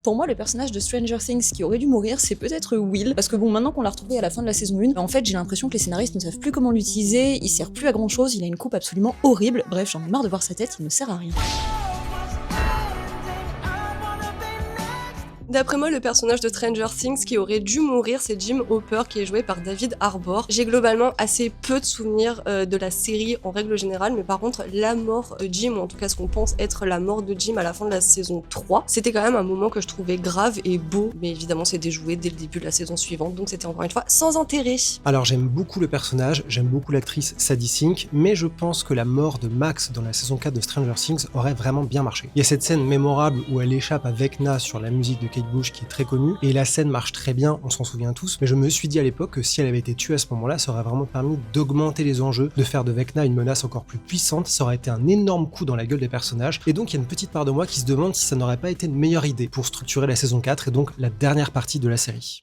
Pour moi, le personnage de Stranger Things qui aurait dû mourir, c'est peut-être Will. Parce que bon, maintenant qu'on l'a retrouvé à la fin de la saison 1, en fait, j'ai l'impression que les scénaristes ne savent plus comment l'utiliser, il sert plus à grand chose, il a une coupe absolument horrible. Bref, j'en ai marre de voir sa tête, il ne sert à rien. D'après moi, le personnage de Stranger Things qui aurait dû mourir, c'est Jim Hopper, qui est joué par David Harbour. J'ai globalement assez peu de souvenirs de la série en règle générale, mais par contre, la mort de Jim, ou en tout cas ce qu'on pense être la mort de Jim à la fin de la saison 3, c'était quand même un moment que je trouvais grave et beau, mais évidemment c'est déjoué dès le début de la saison suivante, donc c'était encore une fois sans intérêt. Alors j'aime beaucoup le personnage, j'aime beaucoup l'actrice Sadie Sink, mais je pense que la mort de Max dans la saison 4 de Stranger Things aurait vraiment bien marché. Il y a cette scène mémorable où elle échappe à Vecna sur la musique de Kate Bush qui est très connue, et la scène marche très bien, on s'en souvient tous, mais je me suis dit à l'époque que si elle avait été tuée à ce moment-là, ça aurait vraiment permis d'augmenter les enjeux, de faire de Vecna une menace encore plus puissante, ça aurait été un énorme coup dans la gueule des personnages, et donc il y a une petite part de moi qui se demande si ça n'aurait pas été une meilleure idée pour structurer la saison 4 et donc la dernière partie de la série.